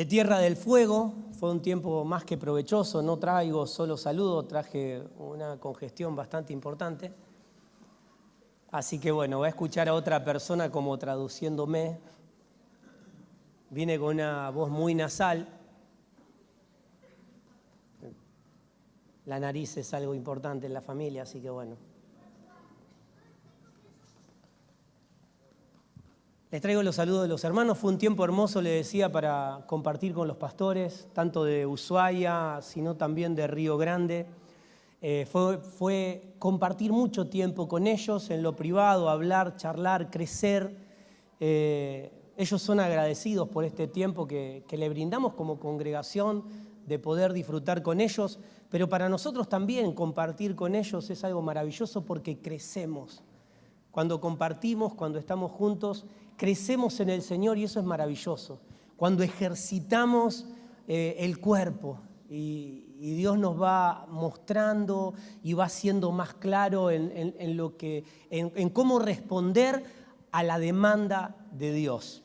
de Tierra del Fuego. Fue un tiempo más que provechoso, no traigo solo saludos, traje una congestión bastante importante. Así que bueno, voy a escuchar a otra persona como traduciéndome. Vine con una voz muy nasal. La nariz es algo importante en la familia, así que bueno. Les traigo los saludos de los hermanos. Fue un tiempo hermoso, les decía, para compartir con los pastores, tanto de Ushuaia, sino también de Río Grande. Fue compartir mucho tiempo con ellos en lo privado, hablar, charlar, crecer. Ellos son agradecidos por este tiempo que le brindamos como congregación, de poder disfrutar con ellos, pero para nosotros también compartir con ellos es algo maravilloso porque crecemos. Cuando compartimos, cuando estamos juntos, crecemos en el Señor y eso es maravilloso. Cuando ejercitamos el cuerpo y Dios nos va mostrando y va siendo más claro en cómo responder a la demanda de Dios.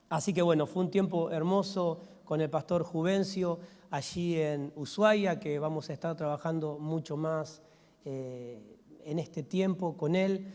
Así que bueno, fue un tiempo hermoso con el pastor Juvencio allí en Ushuaia, que vamos a estar trabajando mucho más en este tiempo con él.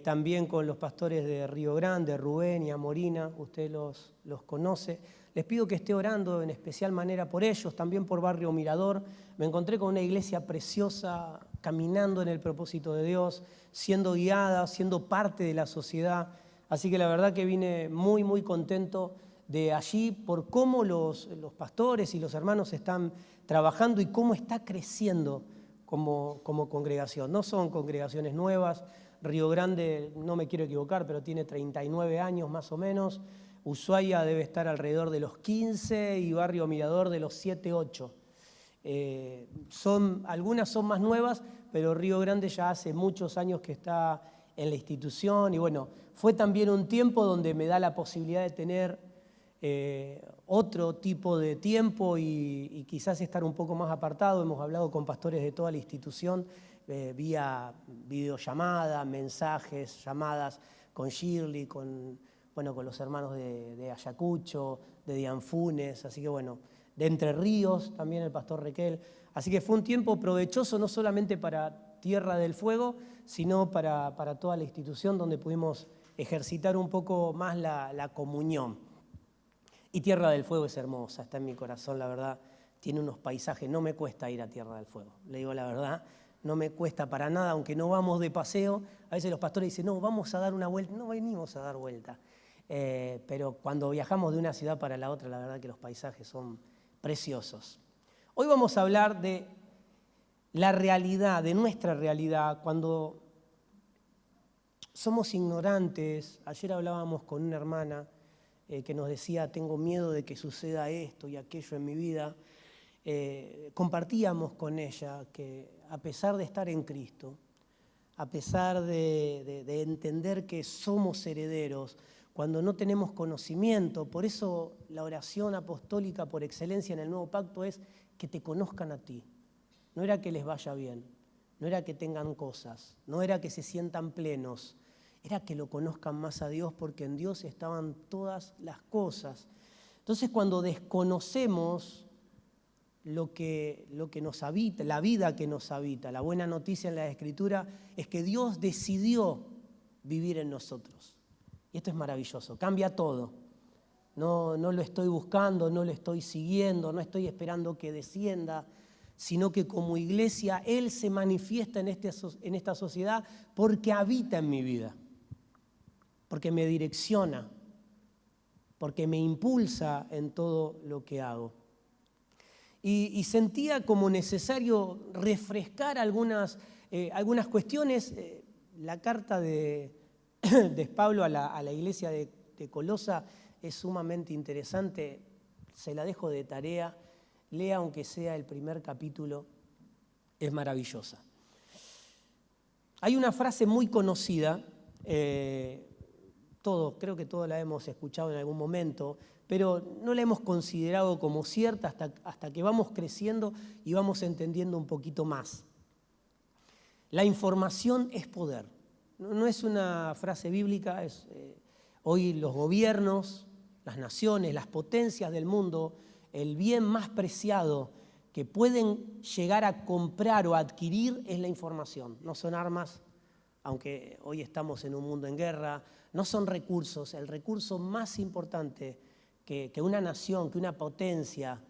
También con los pastores de Río Grande, Rubén y Amorina, usted los conoce. Les pido que esté orando en especial manera por ellos, también por Barrio Mirador. Me encontré con una iglesia preciosa, caminando en el propósito de Dios, siendo guiada, siendo parte de la sociedad. Así que la verdad que vine muy, muy contento de allí por cómo los pastores y los hermanos están trabajando y cómo está creciendo como congregación. No son congregaciones nuevas. Río Grande, no me quiero equivocar, pero tiene 39 años más o menos. Ushuaia debe estar alrededor de los 15 y Barrio Mirador de los 7, 8. Algunas son más nuevas, pero Río Grande ya hace muchos años que está en la institución y bueno, fue también un tiempo donde me da la posibilidad de tener otro tipo de tiempo y quizás estar un poco más apartado. Hemos hablado con pastores de toda la institución, vía videollamada, mensajes, llamadas con Shirley, con los hermanos de Ayacucho, de Dianfunes, así que bueno, de Entre Ríos, también el pastor Requel. Así que fue un tiempo provechoso no solamente para Tierra del Fuego, sino para toda la institución donde pudimos ejercitar un poco más la comunión. Y Tierra del Fuego es hermosa, está en mi corazón, la verdad, tiene unos paisajes, no me cuesta ir a Tierra del Fuego, le digo la verdad. No me cuesta para nada, aunque no vamos de paseo. A veces los pastores dicen, no, vamos a dar una vuelta. No venimos a dar vuelta. Pero cuando viajamos de una ciudad para la otra, la verdad que los paisajes son preciosos. Hoy vamos a hablar de la realidad, de nuestra realidad, cuando somos ignorantes. Ayer hablábamos con una hermana que nos decía, tengo miedo de que suceda esto y aquello en mi vida. Compartíamos con ella que a pesar de estar en Cristo, a pesar de entender que somos herederos, cuando no tenemos conocimiento, por eso la oración apostólica por excelencia en el Nuevo Pacto es que te conozcan a ti. No era que les vaya bien, no era que tengan cosas, no era que se sientan plenos, era que lo conozcan más a Dios, porque en Dios estaban todas las cosas. Entonces, cuando desconocemos lo que nos habita, la vida que nos habita, la buena noticia en la Escritura es que Dios decidió vivir en nosotros. Y esto es maravilloso, cambia todo. No lo estoy buscando, no lo estoy siguiendo, no estoy esperando que descienda, sino que como iglesia Él se manifiesta en esta sociedad porque habita en mi vida, porque me direcciona, porque me impulsa en todo lo que hago. Y sentía como necesario refrescar algunas cuestiones. La carta de Pablo a la iglesia de Colosa es sumamente interesante, se la dejo de tarea, lea aunque sea el primer capítulo, es maravillosa. Hay una frase muy conocida, creo que todos la hemos escuchado en algún momento, pero no la hemos considerado como cierta hasta que vamos creciendo y vamos entendiendo un poquito más. La información es poder. No es una frase bíblica, hoy los gobiernos, las naciones, las potencias del mundo, el bien más preciado que pueden llegar a comprar o adquirir es la información. No son armas, aunque hoy estamos en un mundo en guerra, no son recursos. El recurso más importante que una nación, que una potencia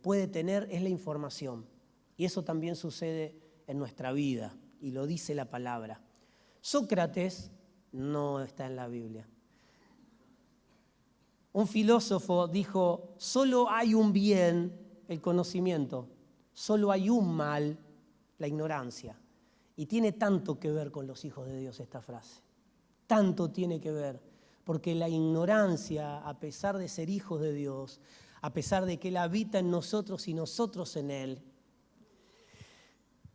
puede tener es la información. Y eso también sucede en nuestra vida, y lo dice la palabra. Sócrates no está en la Biblia. Un filósofo dijo, solo hay un bien, el conocimiento, solo hay un mal, la ignorancia. Y tiene tanto que ver con los hijos de Dios esta frase. Tanto tiene que ver, porque la ignorancia, a pesar de ser hijos de Dios, a pesar de que Él habita en nosotros y nosotros en Él,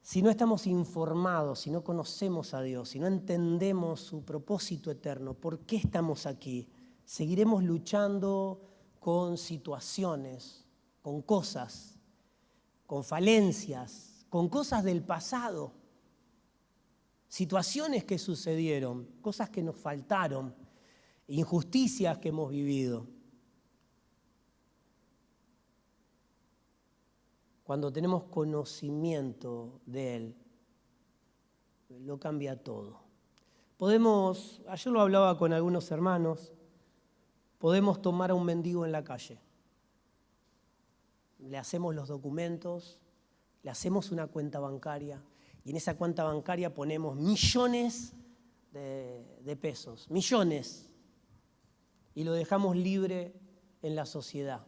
si no estamos informados, si no conocemos a Dios, si no entendemos su propósito eterno, ¿por qué estamos aquí? Seguiremos luchando con situaciones, con cosas, con falencias, con cosas del pasado, situaciones que sucedieron, cosas que nos faltaron, injusticias que hemos vivido. Cuando tenemos conocimiento de Él, lo cambia todo. Ayer lo hablaba con algunos hermanos, podemos tomar a un mendigo en la calle. Le hacemos los documentos, le hacemos una cuenta bancaria y en esa cuenta bancaria ponemos millones de pesos, millones, y lo dejamos libre en la sociedad.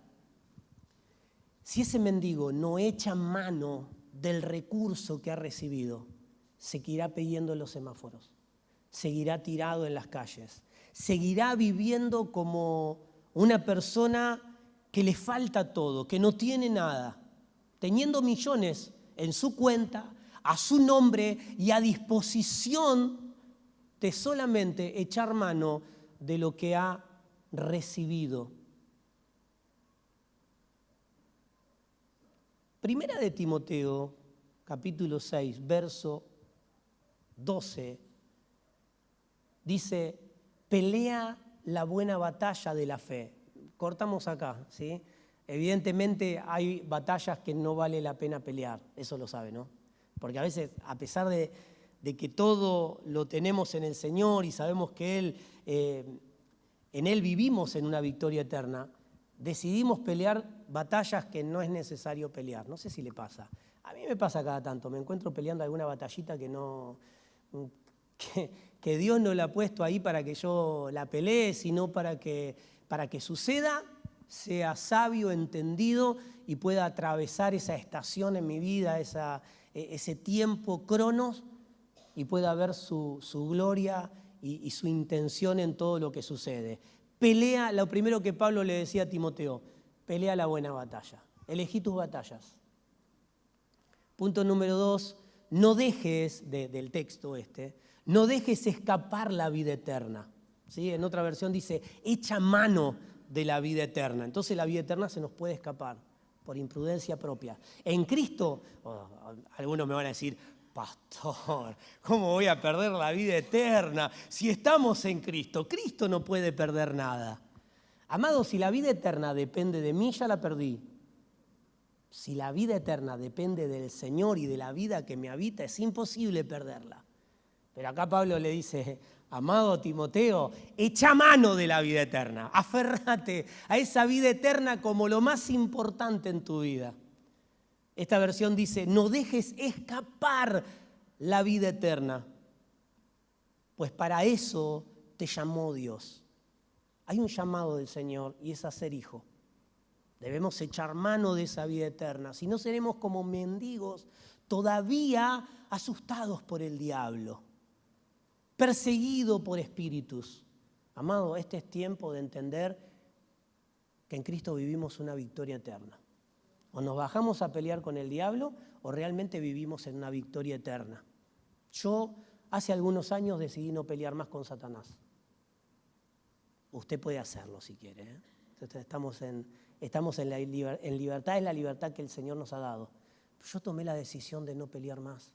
Si ese mendigo no echa mano del recurso que ha recibido, seguirá pidiendo en los semáforos, seguirá tirado en las calles, seguirá viviendo como una persona que le falta todo, que no tiene nada, teniendo millones en su cuenta, a su nombre y a disposición de solamente echar mano de lo que ha recibido. Primera de Timoteo, capítulo 6, verso 12, dice, pelea la buena batalla de la fe. Cortamos acá, ¿sí? Evidentemente hay batallas que no vale la pena pelear, eso lo sabe, ¿no? Porque a veces, a pesar de que todo lo tenemos en el Señor y sabemos que en Él vivimos en una victoria eterna, decidimos pelear batallas que no es necesario pelear. No sé si le pasa. A mí me pasa cada tanto. Me encuentro peleando alguna batallita que Dios no la ha puesto ahí para que yo la pelee, sino para que suceda, sea sabio, entendido y pueda atravesar esa estación en mi vida, ese tiempo cronos y pueda ver su gloria y su intención en todo lo que sucede. Pelea, lo primero que Pablo le decía a Timoteo, pelea la buena batalla, elegí tus batallas. Punto número 2, no dejes, del texto no dejes escapar la vida eterna. ¿Sí? En otra versión dice, echa mano de la vida eterna. Entonces la vida eterna se nos puede escapar por imprudencia propia. En Cristo, algunos me van a decir, pastor, ¿cómo voy a perder la vida eterna? Si estamos en Cristo, Cristo no puede perder nada. Amado, si la vida eterna depende de mí, ya la perdí. Si la vida eterna depende del Señor y de la vida que me habita, es imposible perderla. Pero acá Pablo le dice, amado Timoteo, echa mano de la vida eterna, aférrate a esa vida eterna como lo más importante en tu vida. Esta versión dice, no dejes escapar la vida eterna, pues para eso te llamó Dios. Hay un llamado del Señor y es a ser hijo. Debemos echar mano de esa vida eterna, si no seremos como mendigos todavía asustados por el diablo, perseguidos por espíritus. Amado, este es tiempo de entender que en Cristo vivimos una victoria eterna. O nos bajamos a pelear con el diablo o realmente vivimos en una victoria eterna. Yo hace algunos años decidí no pelear más con Satanás. Usted puede hacerlo si quiere, ¿eh? Estamos en libertad, es la libertad que el Señor nos ha dado. Yo tomé la decisión de no pelear más.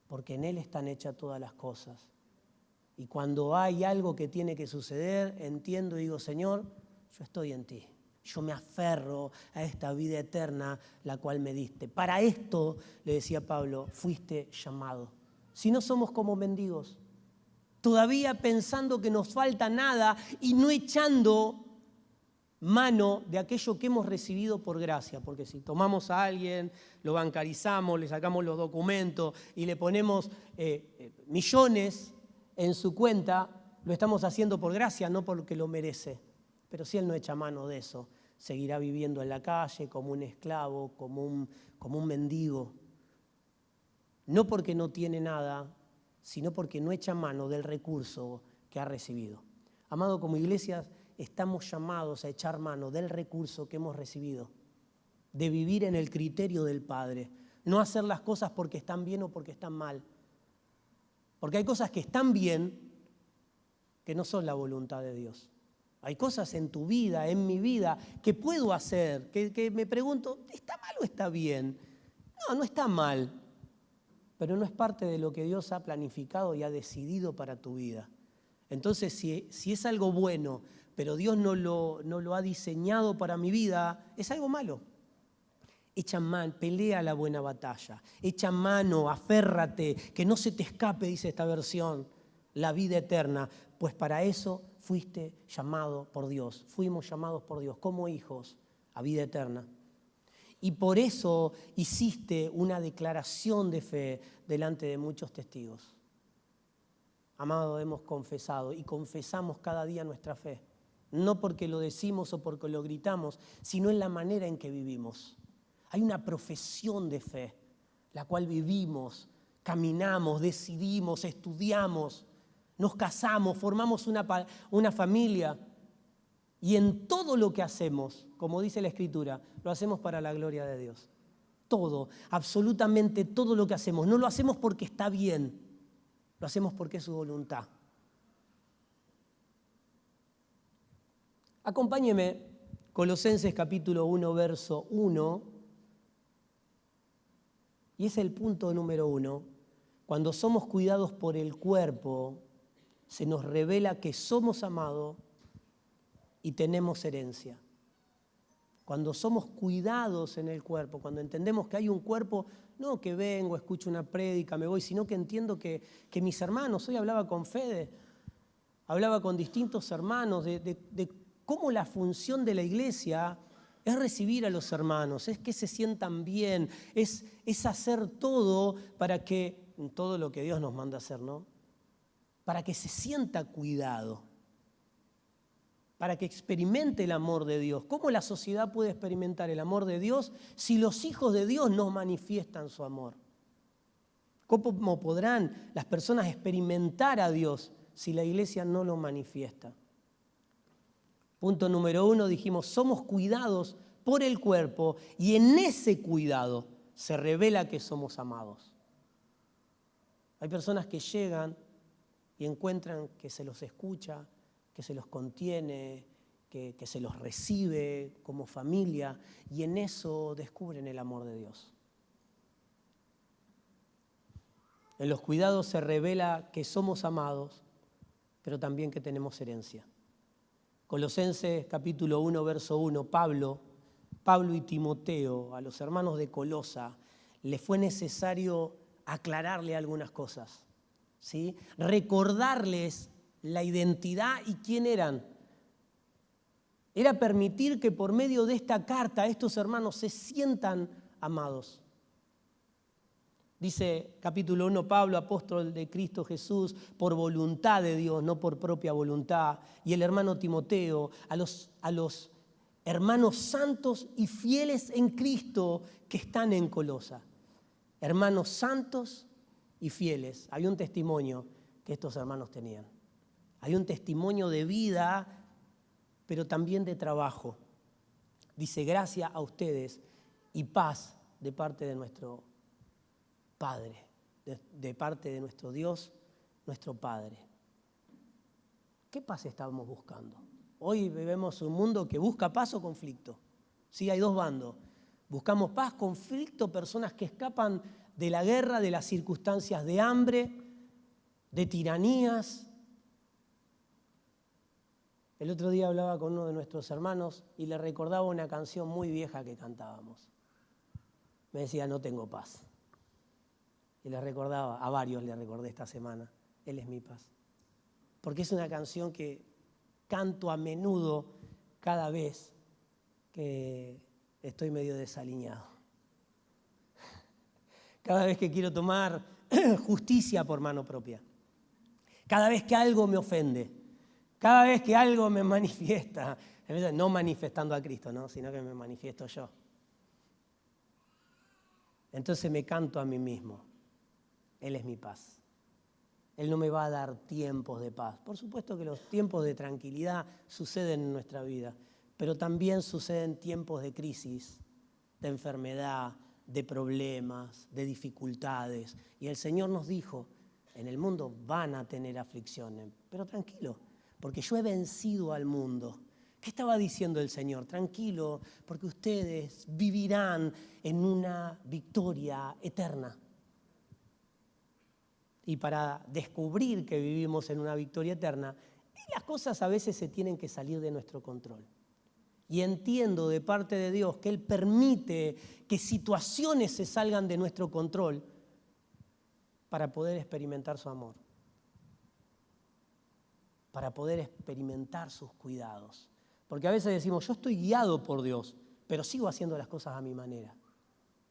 Porque en Él están hechas todas las cosas. Y cuando hay algo que tiene que suceder, entiendo y digo, Señor, yo estoy en ti. Yo me aferro a esta vida eterna, la cual me diste. Para esto, le decía Pablo, fuiste llamado. Si no somos como mendigos, todavía pensando que nos falta nada y no echando mano de aquello que hemos recibido por gracia, porque si tomamos a alguien, lo bancarizamos, le sacamos los documentos y le ponemos millones en su cuenta, lo estamos haciendo por gracia, no porque lo merece. Pero si él no echa mano de eso, seguirá viviendo en la calle como un esclavo, como un mendigo. No porque no tiene nada, sino porque no echa mano del recurso que ha recibido. Amado, como iglesia estamos llamados a echar mano del recurso que hemos recibido, de vivir en el criterio del Padre, no hacer las cosas porque están bien o porque están mal. Porque hay cosas que están bien que no son la voluntad de Dios. Hay cosas en tu vida, en mi vida, que puedo hacer, que me pregunto, ¿está mal o está bien? No está mal, pero no es parte de lo que Dios ha planificado y ha decidido para tu vida. Entonces, si es algo bueno, pero Dios no lo ha diseñado para mi vida, es algo malo. Echa mano, pelea la buena batalla, echa mano, aférrate, que no se te escape, dice esta versión, la vida eterna, pues para eso fuiste llamado por Dios, fuimos llamados por Dios como hijos a vida eterna. Y por eso hiciste una declaración de fe delante de muchos testigos. Amado, hemos confesado y confesamos cada día nuestra fe, no porque lo decimos o porque lo gritamos, sino en la manera en que vivimos. Hay una profesión de fe, la cual vivimos, caminamos, decidimos, estudiamos, nos casamos, formamos una familia. Y en todo lo que hacemos, como dice la Escritura, lo hacemos para la gloria de Dios. Todo, absolutamente todo lo que hacemos. No lo hacemos porque está bien, lo hacemos porque es su voluntad. Acompáñeme, Colosenses capítulo 1, verso 1. Y es el punto número 1. Cuando somos cuidados por el cuerpo, se nos revela que somos amados y tenemos herencia. Cuando somos cuidados en el cuerpo, cuando entendemos que hay un cuerpo, no que vengo, escucho una prédica, me voy, sino que entiendo que mis hermanos, hoy hablaba con Fede, hablaba con distintos hermanos de cómo la función de la iglesia es recibir a los hermanos, es que se sientan bien, es hacer todo para que, todo lo que Dios nos manda hacer, ¿no? Para que se sienta cuidado, para que experimente el amor de Dios. ¿Cómo la sociedad puede experimentar el amor de Dios si los hijos de Dios no manifiestan su amor? ¿Cómo podrán las personas experimentar a Dios si la iglesia no lo manifiesta? Punto número 1, dijimos, somos cuidados por el cuerpo y en ese cuidado se revela que somos amados. Hay personas que llegan y encuentran que se los escucha, que se los contiene, que se los recibe como familia y en eso descubren el amor de Dios. En los cuidados se revela que somos amados, pero también que tenemos herencia. Colosenses capítulo 1, verso 1, Pablo y Timoteo, a los hermanos de Colosa, les fue necesario aclararle algunas cosas, ¿sí? Recordarles la identidad y quién eran. Era permitir que por medio de esta carta estos hermanos se sientan amados. Dice capítulo 1, Pablo, apóstol de Cristo Jesús, por voluntad de Dios, no por propia voluntad. Y el hermano Timoteo, a los hermanos santos y fieles en Cristo que están en Colosa. Hermanos santos y fieles. Hay un testimonio que estos hermanos tenían. Hay un testimonio de vida, pero también de trabajo. Dice, gracia a ustedes y paz de parte de nuestro Padre, de parte de nuestro Dios, nuestro Padre. ¿Qué paz estamos buscando? Hoy vivimos un mundo que busca paz o conflicto. Sí, hay dos bandos. Buscamos paz, conflicto, personas que escapan de la guerra, de las circunstancias de hambre, de tiranías, El otro día hablaba con uno de nuestros hermanos y le recordaba una canción muy vieja que cantábamos. Me decía, no tengo paz. Y le recordaba, a varios le recordé esta semana, Él es mi paz. Porque es una canción que canto a menudo cada vez que estoy medio desaliñado. Cada vez que quiero tomar justicia por mano propia. Cada vez que algo me ofende. Cada vez que algo me manifiesta. No manifestando a Cristo, ¿no? Sino que me manifiesto yo. Entonces me canto a mí mismo. Él es mi paz. Él no me va a dar tiempos de paz. Por supuesto que los tiempos de tranquilidad suceden en nuestra vida, pero también suceden tiempos de crisis, de enfermedad, de problemas, de dificultades. Y el Señor nos dijo, en el mundo van a tener aflicciones, pero tranquilo, porque yo he vencido al mundo. ¿Qué estaba diciendo el Señor? Tranquilo, porque ustedes vivirán en una victoria eterna. Y para descubrir que vivimos en una victoria eterna, las cosas a veces se tienen que salir de nuestro control. Y entiendo de parte de Dios que Él permite que situaciones se salgan de nuestro control para poder experimentar su amor, para poder experimentar sus cuidados. Porque a veces decimos, yo estoy guiado por Dios, pero sigo haciendo las cosas a mi manera.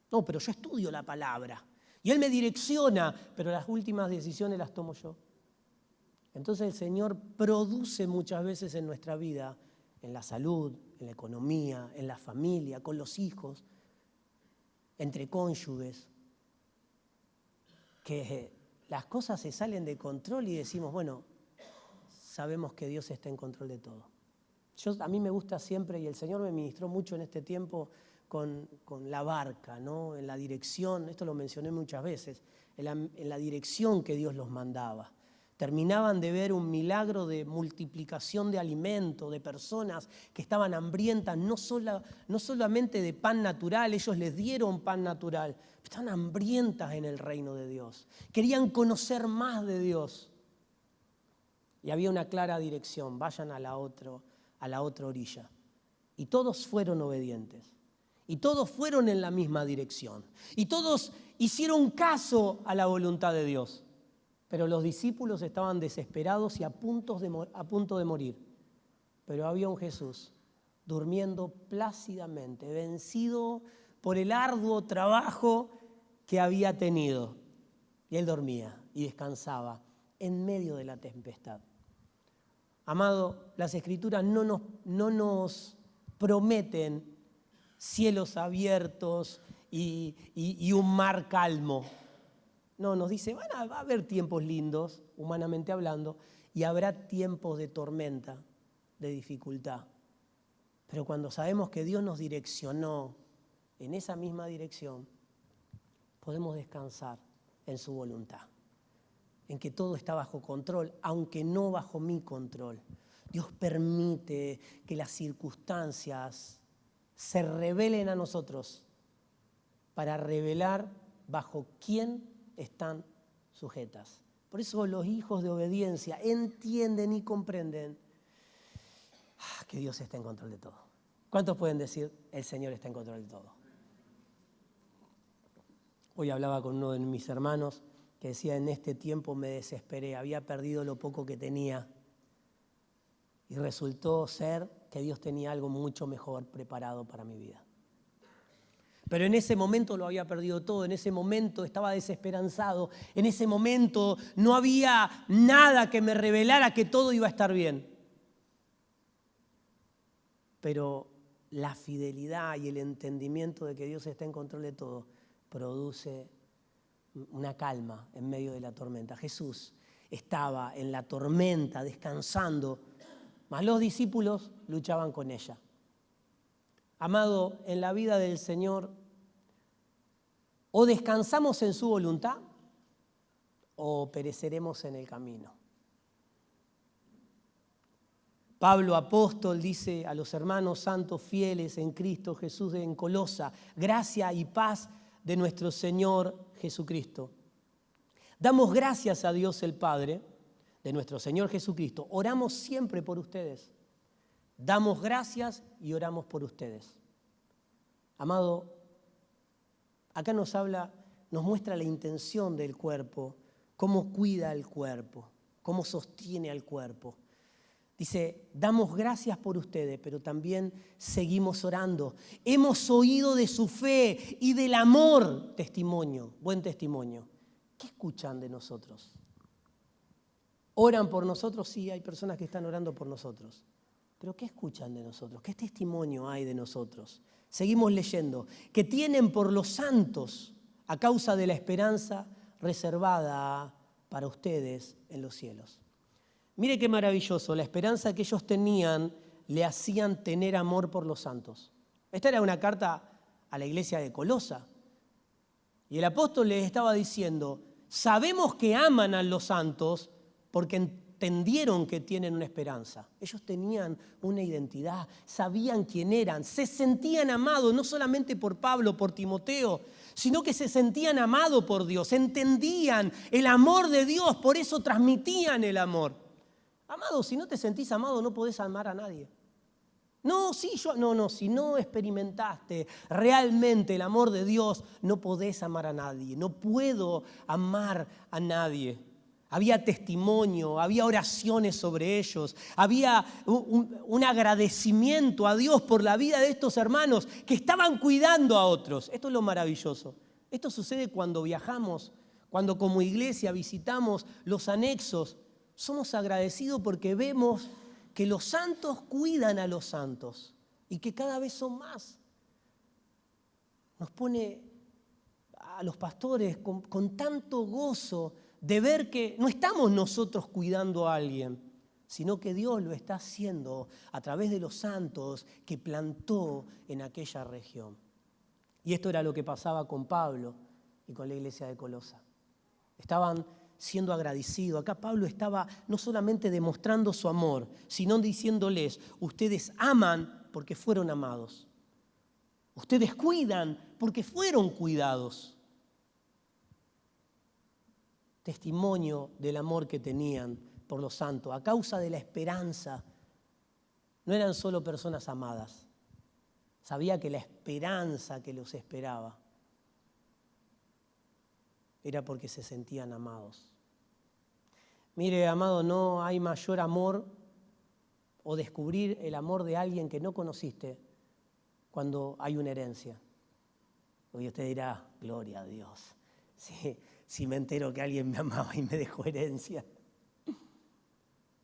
No, pero yo estudio la palabra. Y Él me direcciona, pero las últimas decisiones las tomo yo. Entonces el Señor produce muchas veces en nuestra vida, en la salud, en la economía, en la familia, con los hijos, entre cónyuges, que las cosas se salen de control y decimos, bueno, sabemos que Dios está en control de todo. A mí me gusta siempre, y el Señor me ministró mucho en este tiempo, con la barca, ¿no? En la dirección, esto lo mencioné muchas veces, en la dirección que Dios los mandaba. Terminaban de ver un milagro de multiplicación de alimento, de personas que estaban hambrientas, no solamente de pan natural, ellos les dieron pan natural, estaban hambrientas en el reino de Dios. Querían conocer más de Dios. Y había una clara dirección, vayan a la otra orilla. Y todos fueron obedientes. Y todos fueron en la misma dirección. Y todos hicieron caso a la voluntad de Dios. Pero los discípulos estaban desesperados y a punto de morir. Pero había un Jesús durmiendo plácidamente, vencido por el arduo trabajo que había tenido. Y Él dormía y descansaba en medio de la tempestad. Amado, las Escrituras no nos prometen cielos abiertos y un mar calmo. No, nos dice, va a haber tiempos lindos, humanamente hablando, y habrá tiempos de tormenta, de dificultad. Pero cuando sabemos que Dios nos direccionó en esa misma dirección, podemos descansar en su voluntad, en que todo está bajo control, aunque no bajo mi control. Dios permite que las circunstancias se revelen a nosotros para revelar bajo quién están sujetas. Por eso los hijos de obediencia entienden y comprenden que Dios está en control de todo. ¿Cuántos pueden decir, el Señor está en control de todo? Hoy hablaba con uno de mis hermanos que decía, en este tiempo me desesperé, había perdido lo poco que tenía y resultó ser que Dios tenía algo mucho mejor preparado para mi vida. Pero en ese momento lo había perdido todo, en ese momento estaba desesperanzado, en ese momento no había nada que me revelara que todo iba a estar bien. Pero la fidelidad y el entendimiento de que Dios está en control de todo produce una calma en medio de la tormenta. Jesús estaba en la tormenta descansando, mas los discípulos luchaban con ella. Amado, en la vida del Señor, o descansamos en su voluntad o pereceremos en el camino. Pablo, apóstol, dice a los hermanos santos fieles en Cristo Jesús en Colosa, gracia y paz de nuestro Señor Jesucristo. Damos gracias a Dios el Padre de nuestro Señor Jesucristo. Oramos siempre por ustedes. Damos gracias y oramos por ustedes. Amado, acá nos muestra la intención del cuerpo, cómo cuida el cuerpo, cómo sostiene al cuerpo. Dice, damos gracias por ustedes, pero también seguimos orando. Hemos oído de su fe y del amor, testimonio, buen testimonio. ¿Qué escuchan de nosotros? ¿Oran por nosotros? Sí, hay personas que están orando por nosotros. Pero ¿qué escuchan de nosotros? ¿Qué testimonio hay de nosotros? Seguimos leyendo. Que tienen por los santos a causa de la esperanza reservada para ustedes en los cielos. Mire qué maravilloso, la esperanza que ellos tenían le hacían tener amor por los santos. Esta era una carta a la iglesia de Colosa. Y el apóstol les estaba diciendo, sabemos que aman a los santos porque entendieron que tienen una esperanza. Ellos tenían una identidad, sabían quién eran, se sentían amados no solamente por Pablo, por Timoteo, sino que se sentían amados por Dios, entendían el amor de Dios, por eso transmitían el amor. Amado, si no te sentís amado, no podés amar a nadie. No, si no experimentaste realmente el amor de Dios, no podés amar a nadie. No puedo amar a nadie. Había testimonio, había oraciones sobre ellos, había un agradecimiento a Dios por la vida de estos hermanos que estaban cuidando a otros. Esto es lo maravilloso. Esto sucede cuando viajamos, cuando como iglesia visitamos los anexos. Somos agradecidos porque vemos que los santos cuidan a los santos y que cada vez son más. Nos pone a los pastores con tanto gozo de ver que no estamos nosotros cuidando a alguien, sino que Dios lo está haciendo a través de los santos que plantó en aquella región. Y esto era lo que pasaba con Pablo y con la iglesia de Colosa. Estaban siendo agradecidos. Acá Pablo estaba no solamente demostrando su amor, sino diciéndoles, ustedes aman porque fueron amados. Ustedes cuidan porque fueron cuidados. Testimonio del amor que tenían por los santos, a causa de la esperanza. No eran solo personas amadas. Sabía que la esperanza que los esperaba era porque se sentían amados. Mire, amado, no hay mayor amor o descubrir el amor de alguien que no conociste cuando hay una herencia. Hoy usted dirá, gloria a Dios, si me entero que alguien me amaba y me dejó herencia.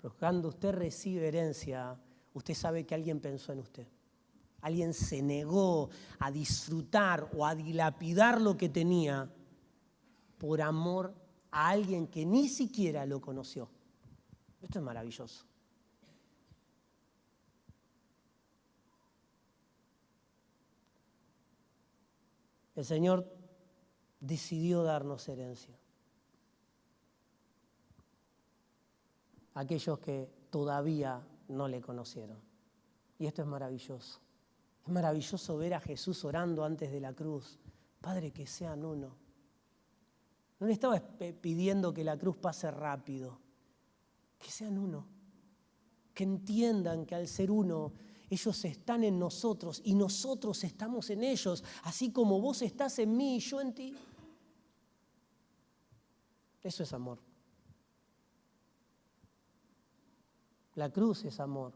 Pero cuando usted recibe herencia, usted sabe que alguien pensó en usted. Alguien se negó a disfrutar o a dilapidar lo que tenía por amor a alguien que ni siquiera lo conoció. Esto es maravilloso. El Señor decidió darnos herencia. Aquellos que todavía no le conocieron. Y esto es maravilloso. Es maravilloso ver a Jesús orando antes de la cruz. Padre, que sean uno. No le estaba pidiendo que la cruz pase rápido, que sean uno, que entiendan que al ser uno, ellos están en nosotros y nosotros estamos en ellos, así como vos estás en mí y yo en ti. Eso es amor. La cruz es amor,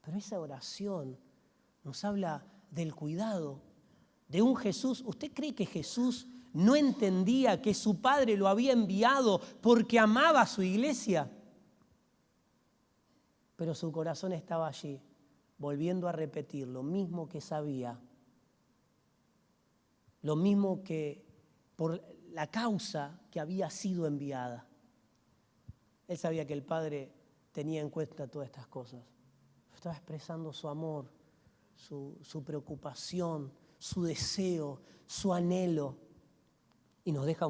pero esa oración nos habla del cuidado de un Jesús. ¿Usted cree que Jesús no entendía que su Padre lo había enviado porque amaba a su iglesia? Pero su corazón estaba allí, volviendo a repetir lo mismo que sabía, lo mismo que por la causa que había sido enviada. Él sabía que el Padre tenía en cuenta todas estas cosas. Estaba expresando su amor, su preocupación, su deseo, su anhelo. Y nos deja,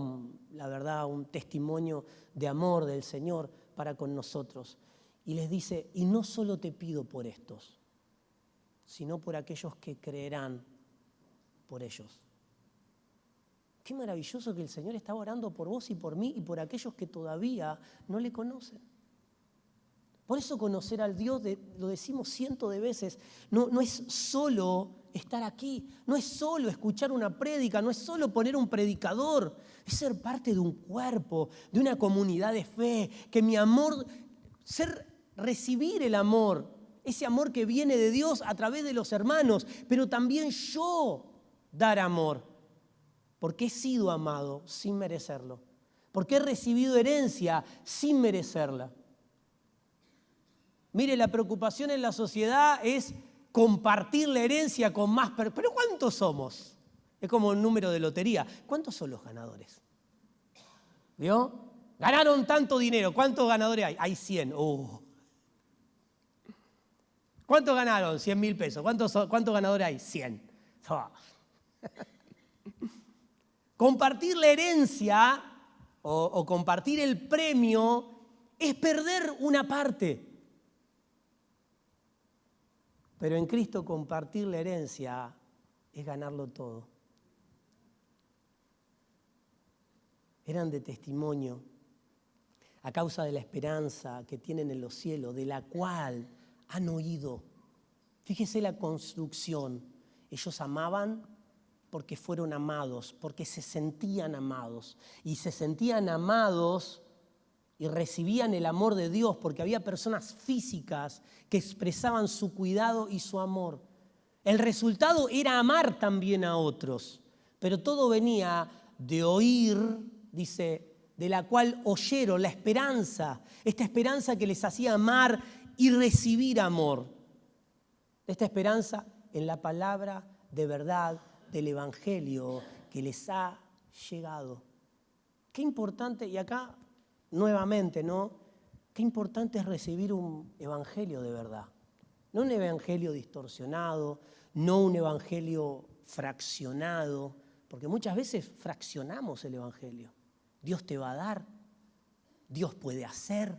la verdad, un testimonio de amor del Señor para con nosotros. Y les dice, y no solo te pido por estos, sino por aquellos que creerán por ellos. Qué maravilloso que el Señor estaba orando por vos y por mí y por aquellos que todavía no le conocen. Por eso conocer al Dios, lo decimos cientos de veces, no es solo estar aquí, no es solo escuchar una prédica, no es solo poner un predicador, es ser parte de un cuerpo, de una comunidad de fe, que mi amor, recibir el amor, ese amor que viene de Dios a través de los hermanos, pero también yo dar amor, porque he sido amado sin merecerlo, porque he recibido herencia sin merecerla. Mire, la preocupación en la sociedad es compartir la herencia con más personas. ¿Pero cuántos somos? Es como un número de lotería. ¿Cuántos son los ganadores? ¿Vio? Ganaron tanto dinero. ¿Cuántos ganadores hay? Hay 100. ¿Cuántos ganaron? 100.000 pesos. ¿Cuántos ganadores hay? 100. Compartir la herencia o compartir el premio es perder una parte. Pero en Cristo compartir la herencia es ganarlo todo. Eran de testimonio a causa de la esperanza que tienen en los cielos, de la cual han oído. Fíjese la construcción. Ellos amaban porque fueron amados, porque se sentían amados. Y se sentían amados y recibían el amor de Dios porque había personas físicas que expresaban su cuidado y su amor. El resultado era amar también a otros, pero todo venía de oír, dice, de la cual oyeron, la esperanza, esta esperanza que les hacía amar y recibir amor. Esta esperanza en la palabra de verdad del Evangelio que les ha llegado. Qué importante, y acá nuevamente, ¿no? Qué importante es recibir un evangelio de verdad. No un evangelio distorsionado, no un evangelio fraccionado, porque muchas veces fraccionamos el evangelio. Dios te va a dar, Dios puede hacer.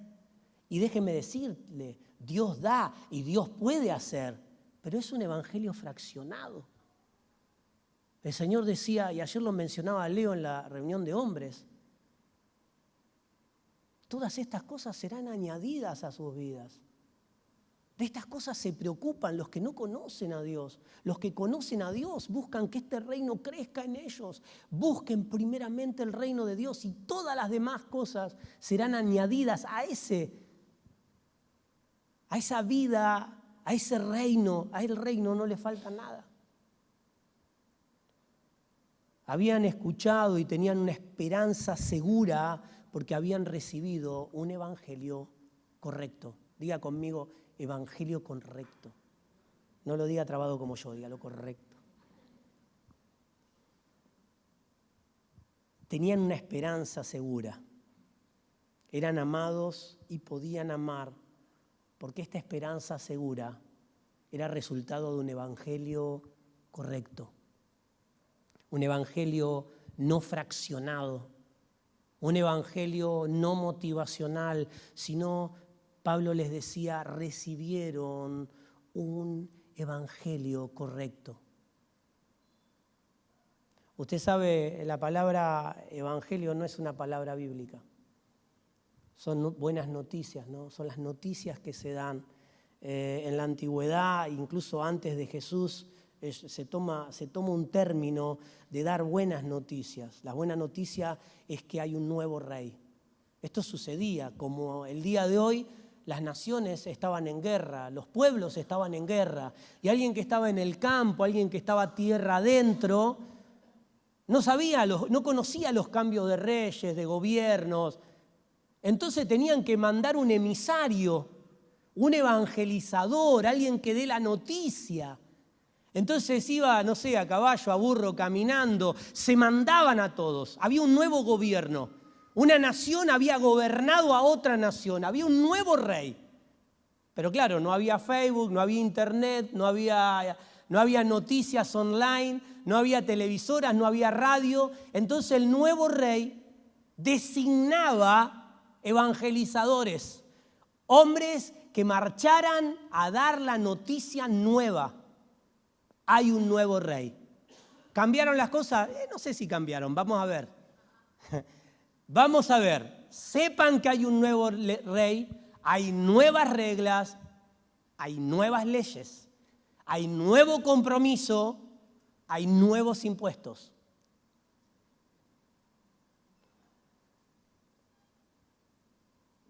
Y déjeme decirle, Dios da y Dios puede hacer, pero es un evangelio fraccionado. El Señor decía, y ayer lo mencionaba Leo en la reunión de hombres, todas estas cosas serán añadidas a sus vidas. De estas cosas se preocupan los que no conocen a Dios. Los que conocen a Dios buscan que este reino crezca en ellos. Busquen primeramente el reino de Dios y todas las demás cosas serán añadidas a esa vida, a ese reino. A el reino no le falta nada. Habían escuchado y tenían una esperanza segura porque habían recibido un evangelio correcto. Diga conmigo, evangelio correcto. No lo diga trabado como yo, diga lo correcto. Tenían una esperanza segura. Eran amados y podían amar porque esta esperanza segura era resultado de un evangelio correcto. Un evangelio no fraccionado. Un evangelio no motivacional, sino, Pablo les decía, recibieron un evangelio correcto. Usted sabe, la palabra evangelio no es una palabra bíblica. Son buenas noticias, ¿no? Son las noticias que se dan en la antigüedad, incluso antes de Jesús. Se toma un término de dar buenas noticias. La buena noticia es que hay un nuevo rey. Esto sucedía, como el día de hoy las naciones estaban en guerra, los pueblos estaban en guerra, y alguien que estaba en el campo, alguien que estaba tierra adentro, no conocía los cambios de reyes, de gobiernos. Entonces tenían que mandar un emisario, un evangelizador, alguien que dé la noticia. Entonces iba, no sé, a caballo, a burro, caminando, se mandaban a todos. Había un nuevo gobierno. Una nación había gobernado a otra nación, había un nuevo rey. Pero claro, no había Facebook, no había internet, no había noticias online, no había televisoras, no había radio. Entonces el nuevo rey designaba evangelizadores, hombres que marcharan a dar la noticia nueva. Hay un nuevo rey. ¿Cambiaron las cosas? No sé si cambiaron, vamos a ver. Vamos a ver. Sepan que hay un nuevo rey, hay nuevas reglas, hay nuevas leyes, hay nuevo compromiso, hay nuevos impuestos.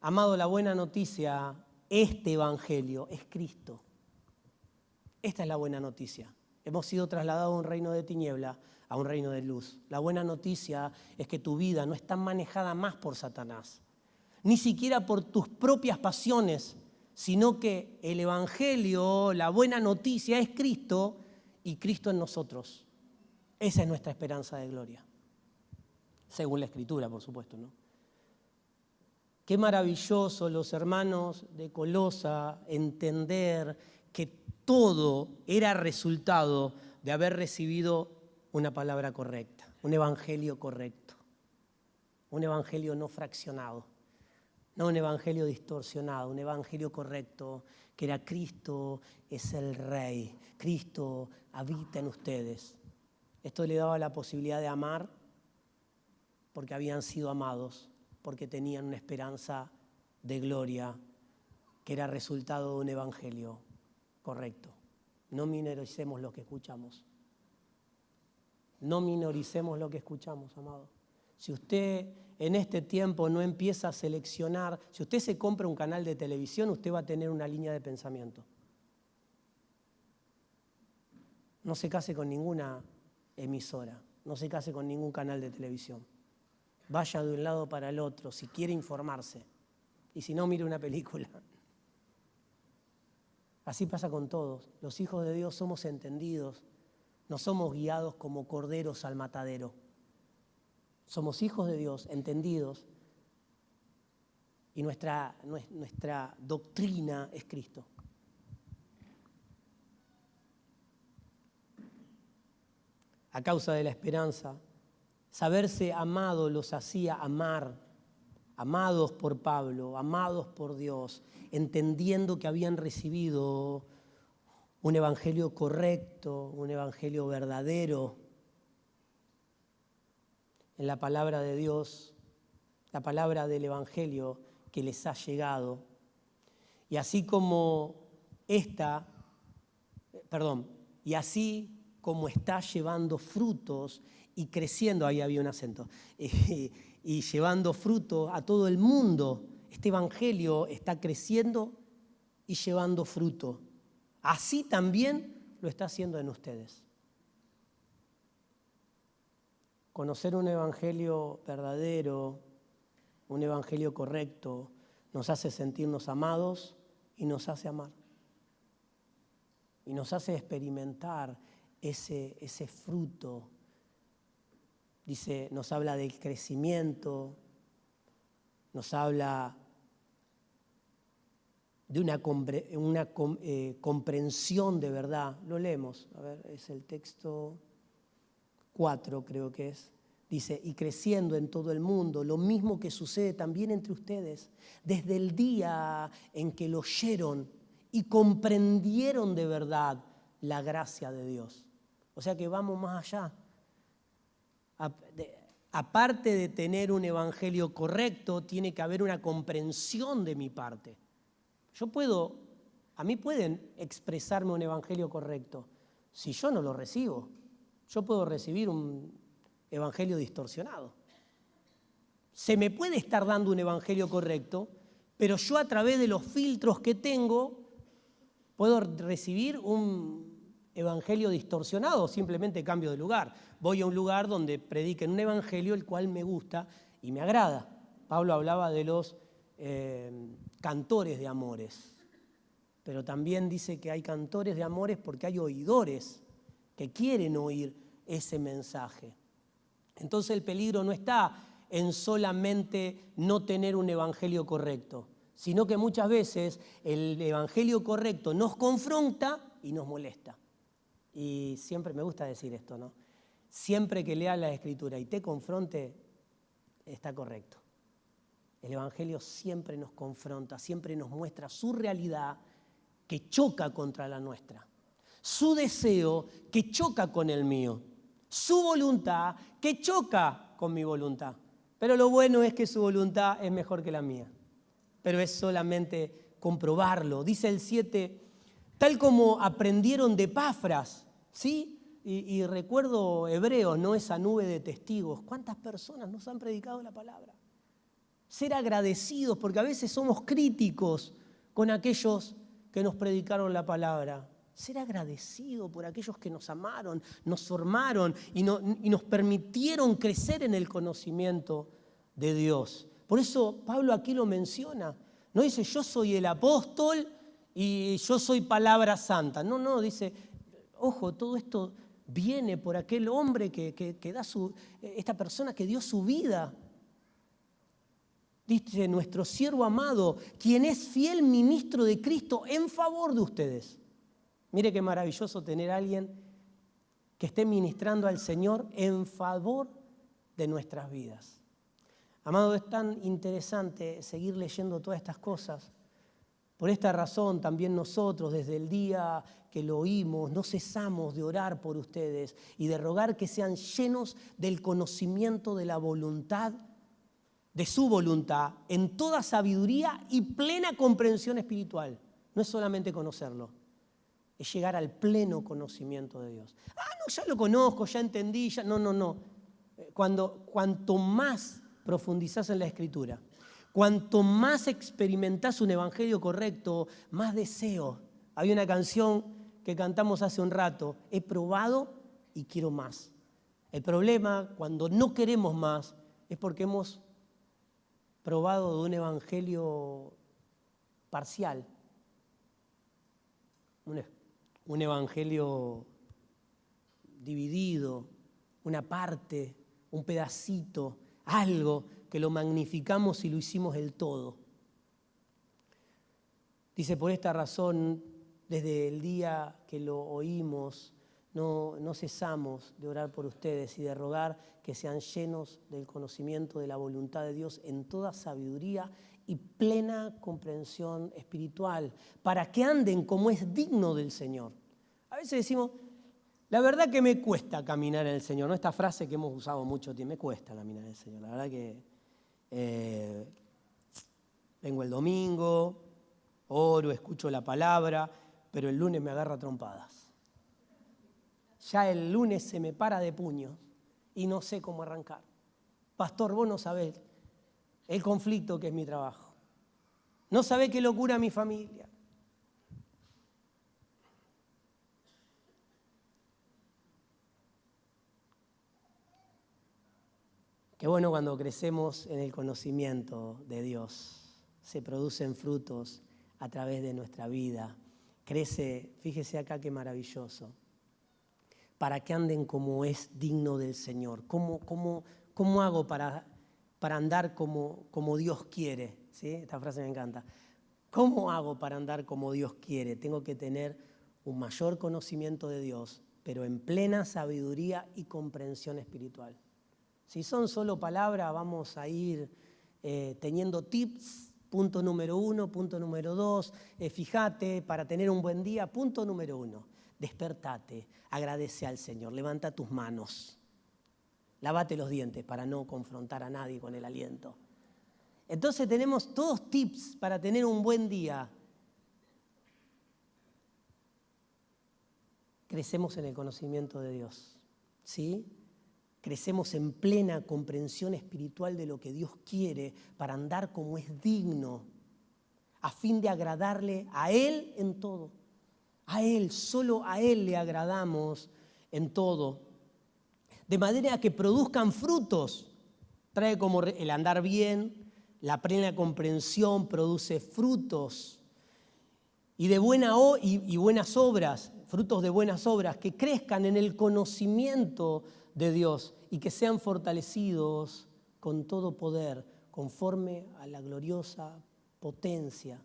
Amado, la buena noticia, este evangelio es Cristo. Esta es la buena noticia. Hemos sido trasladados a un reino de tiniebla, a un reino de luz. La buena noticia es que tu vida no está manejada más por Satanás, ni siquiera por tus propias pasiones, sino que el evangelio, la buena noticia es Cristo y Cristo en nosotros. Esa es nuestra esperanza de gloria. Según la Escritura, por supuesto, ¿no? Qué maravilloso, los hermanos de Colosa, entender que todo era resultado de haber recibido una palabra correcta, un evangelio correcto, un evangelio no fraccionado, no un evangelio distorsionado, un evangelio correcto, que era Cristo es el Rey, Cristo habita en ustedes. Esto le daba la posibilidad de amar porque habían sido amados, porque tenían una esperanza de gloria que era resultado de un evangelio correcto. No minoricemos lo que escuchamos. No minoricemos lo que escuchamos, amado. Si usted en este tiempo no empieza a seleccionar, si usted se compra un canal de televisión, usted va a tener una línea de pensamiento. No se case con ninguna emisora, no se case con ningún canal de televisión. Vaya de un lado para el otro si quiere informarse. Y si no, mire una película. Así pasa con todos. Los hijos de Dios somos entendidos. No somos guiados como corderos al matadero. Somos hijos de Dios, entendidos. Y nuestra doctrina es Cristo. A causa de la esperanza, saberse amado los hacía amar, amados por Pablo, amados por Dios, entendiendo que habían recibido un evangelio correcto, un evangelio verdadero. En la palabra de Dios, la palabra del evangelio que les ha llegado. Y así como está llevando frutos y creciendo, ahí había un acento, y llevando fruto a todo el mundo, este evangelio está creciendo y llevando fruto. Así también lo está haciendo en ustedes. Conocer un evangelio verdadero, un evangelio correcto, nos hace sentirnos amados y nos hace amar. Y nos hace experimentar ese fruto. Dice, nos habla del crecimiento, nos habla de una comprensión de verdad. Lo leemos, a ver, es el texto 4, creo que es. Dice, y creciendo en todo el mundo, lo mismo que sucede también entre ustedes, desde el día en que lo oyeron y comprendieron de verdad la gracia de Dios. O sea que vamos más allá. Aparte de tener un evangelio correcto, tiene que haber una comprensión de mi parte. A mí pueden expresarme un evangelio correcto. Si yo no lo recibo, yo puedo recibir un evangelio distorsionado. Se me puede estar dando un evangelio correcto, pero yo a través de los filtros que tengo puedo recibir un evangelio distorsionado, simplemente cambio de lugar. Voy a un lugar donde prediquen un evangelio el cual me gusta y me agrada. Pablo hablaba de los cantores de amores, pero también dice que hay cantores de amores porque hay oidores que quieren oír ese mensaje. Entonces el peligro no está en solamente no tener un evangelio correcto, sino que muchas veces el evangelio correcto nos confronta y nos molesta. Y siempre me gusta decir esto, ¿no? Siempre que leas la Escritura y te confronte, está correcto. El evangelio siempre nos confronta, siempre nos muestra su realidad que choca contra la nuestra, su deseo que choca con el mío, su voluntad que choca con mi voluntad. Pero lo bueno es que su voluntad es mejor que la mía. pero es solamente comprobarlo. Dice el 7, tal como aprendieron de Epafras, ¿sí? Y recuerdo Hebreos, ¿no? Esa nube de testigos. ¿Cuántas personas nos han predicado la palabra? Ser agradecidos, porque a veces somos críticos con aquellos que nos predicaron la palabra. Ser agradecido por aquellos que nos amaron, nos formaron y nos permitieron crecer en el conocimiento de Dios. Por eso Pablo aquí lo menciona. No dice yo soy el apóstol y yo soy palabra santa. No, dice, ojo, todo esto viene por aquel hombre que da esta persona que dio su vida. Dice, nuestro siervo amado, quien es fiel ministro de Cristo en favor de ustedes. Mire qué maravilloso tener a alguien que esté ministrando al Señor en favor de nuestras vidas. Amado, es tan interesante seguir leyendo todas estas cosas. Por esta razón también nosotros desde el día que lo oímos no cesamos de orar por ustedes y de rogar que sean llenos del conocimiento de la voluntad, de su voluntad, en toda sabiduría y plena comprensión espiritual. No es solamente conocerlo, es llegar al pleno conocimiento de Dios. No, ya lo conozco, ya entendí, ya... No. Cuanto más profundizás en la Escritura, cuanto más experimentás un evangelio correcto, más deseo. Hay una canción que cantamos hace un rato, he probado y quiero más. El problema, cuando no queremos más, es porque hemos probado de un evangelio parcial, un evangelio dividido, una parte, un pedacito, algo que lo magnificamos y lo hicimos el todo. Dice, por esta razón, desde el día que lo oímos, no cesamos de orar por ustedes y de rogar que sean llenos del conocimiento de la voluntad de Dios en toda sabiduría y plena comprensión espiritual, para que anden como es digno del Señor. A veces decimos, la verdad que me cuesta caminar en el Señor, ¿no? Esta frase que hemos usado mucho tiempo, me cuesta caminar en el Señor. La verdad que vengo el domingo, oro, escucho la palabra, pero el lunes me agarra trompadas. Ya el lunes se me para de puños y no sé cómo arrancar. Pastor, vos no sabés el conflicto que es mi trabajo. No sabés qué locura mi familia. Qué bueno cuando crecemos en el conocimiento de Dios. Se producen frutos a través de nuestra vida. Crece, fíjese acá qué maravilloso. Para que anden como es digno del Señor. ¿Cómo hago para andar como Dios quiere? ¿Sí? Esta frase me encanta. ¿Cómo hago para andar como Dios quiere? Tengo que tener un mayor conocimiento de Dios, pero en plena sabiduría y comprensión espiritual. Si son solo palabras, vamos a ir teniendo tips. Punto número 1, punto número 2, fíjate para tener un buen día. Punto número 1, despertate, agradece al Señor, levanta tus manos, lávate los dientes para no confrontar a nadie con el aliento. Entonces tenemos todos tips para tener un buen día. Crecemos en el conocimiento de Dios, ¿sí? Crecemos en plena comprensión espiritual de lo que Dios quiere para andar como es digno, a fin de agradarle a Él en todo. A Él, solo a Él le agradamos en todo. De manera que produzcan frutos. Trae como el andar bien, la plena comprensión produce frutos. Y de buenas obras, frutos de buenas obras, que crezcan en el conocimiento de Dios y que sean fortalecidos con todo poder, conforme a la gloriosa potencia.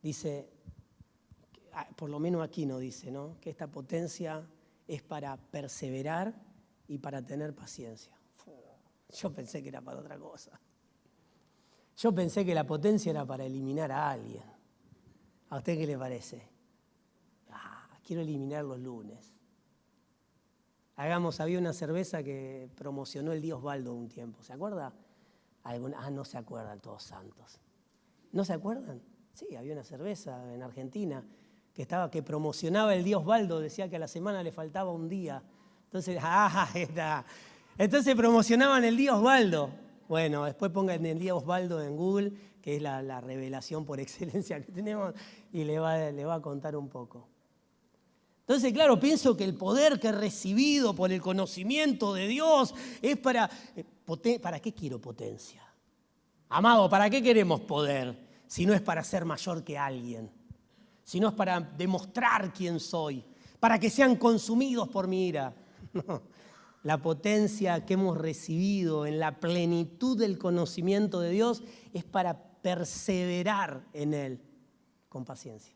Dice, por lo menos aquí no dice, ¿no? Que esta potencia es para perseverar y para tener paciencia. Yo pensé que era para otra cosa. Yo pensé que la potencia era para eliminar a alguien. ¿A usted qué le parece? Quiero eliminar los lunes. Había una cerveza que promocionó el Día Osvaldo un tiempo, ¿se acuerda? No se acuerdan todos santos. ¿No se acuerdan? Sí, había una cerveza en Argentina que promocionaba el día Osvaldo, decía que a la semana le faltaba un día. Entonces promocionaban el día Osvaldo. Bueno, después pongan el día Osvaldo en Google, que es la revelación por excelencia que tenemos, y le va a contar un poco. Entonces, claro, pienso que el poder que he recibido por el conocimiento de Dios es ¿para qué quiero potencia? Amado, ¿para qué queremos poder? Si no es para ser mayor que alguien, si no es para demostrar quién soy, para que sean consumidos por mi ira. No. La potencia que hemos recibido en la plenitud del conocimiento de Dios es para perseverar en Él con paciencia.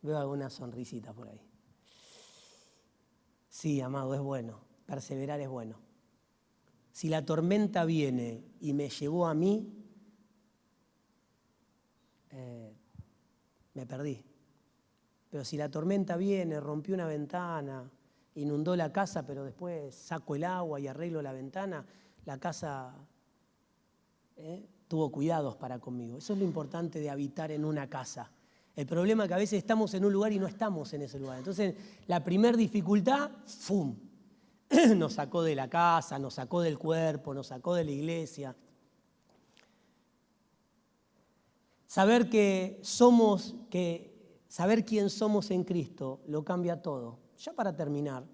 Veo alguna sonrisita por ahí. Sí, amado, es bueno. Perseverar es bueno. Si la tormenta viene y me llevó a mí, me perdí. Pero si la tormenta viene, rompió una ventana, inundó la casa, pero después saco el agua y arreglo la ventana, la casa tuvo cuidados para conmigo. Eso es lo importante de habitar en una casa. El problema es que a veces estamos en un lugar y no estamos en ese lugar. Entonces, la primera dificultad, ¡fum!, nos sacó de la casa, nos sacó del cuerpo, nos sacó de la iglesia. Saber quién somos en Cristo lo cambia todo. Ya para terminar,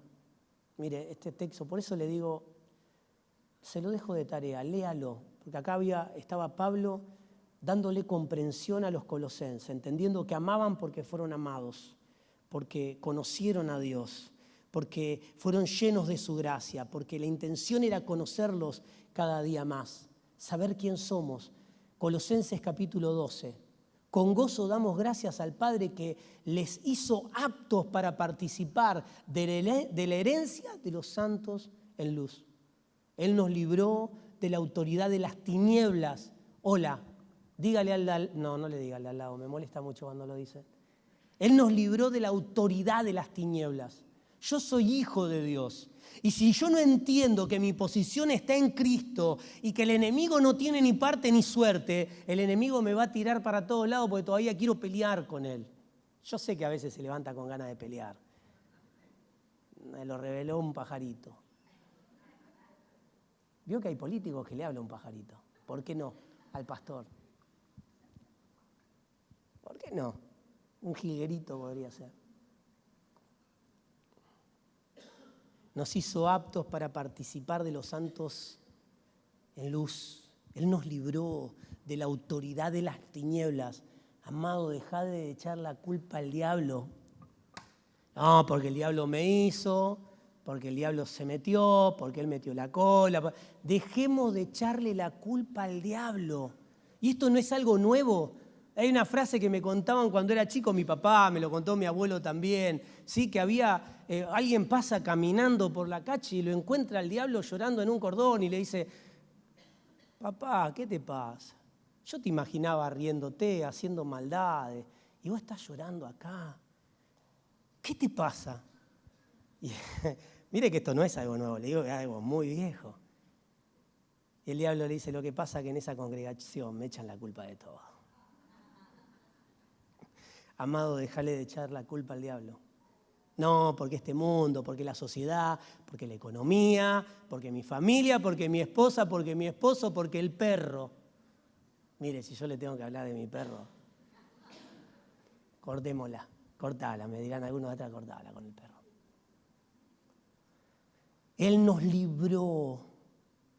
mire, este texto, por eso le digo, se lo dejo de tarea, léalo, porque acá estaba Pablo dándole comprensión a los colosenses, entendiendo que amaban porque fueron amados, porque conocieron a Dios, porque fueron llenos de su gracia, porque la intención era conocerlos cada día más, saber quién somos. Colosenses capítulo 12. Con gozo damos gracias al Padre que les hizo aptos para participar de la herencia de los santos en luz. Él nos libró de la autoridad de las tinieblas. Hola, dígale al lado. No le diga al lado, me molesta mucho cuando lo dice. Él nos libró de la autoridad de las tinieblas. Yo soy hijo de Dios. Y si yo no entiendo que mi posición está en Cristo y que el enemigo no tiene ni parte ni suerte, el enemigo me va a tirar para todos lados porque todavía quiero pelear con él. Yo sé que a veces se levanta con ganas de pelear. Me lo reveló un pajarito. Vio que hay políticos que le habla a un pajarito. ¿Por qué no? Al pastor. ¿Por qué no? Un jilguerito podría ser. Nos hizo aptos para participar de los santos en luz. Él nos libró de la autoridad de las tinieblas. Amado, dejá de echar la culpa al diablo. No, porque el diablo me hizo, porque el diablo se metió, porque él metió la cola. Dejemos de echarle la culpa al diablo. Y esto no es algo nuevo. Hay una frase que me contaban cuando era chico, mi papá, me lo contó mi abuelo también, ¿sí? Que alguien pasa caminando por la calle y lo encuentra al diablo llorando en un cordón y le dice, papá, ¿qué te pasa? Yo te imaginaba riéndote, haciendo maldades, y vos estás llorando acá. ¿Qué te pasa? Y, mire que esto no es algo nuevo, le digo que es algo muy viejo. Y el diablo le dice, lo que pasa es que en esa congregación me echan la culpa de todo. Amado, déjale de echar la culpa al diablo. No, porque este mundo, porque la sociedad, porque la economía, porque mi familia, porque mi esposa, porque mi esposo, porque el perro. Mire, si yo le tengo que hablar de mi perro, cortémosla, cortala, me dirán algunos de atrás, cortala con el perro. Él nos libró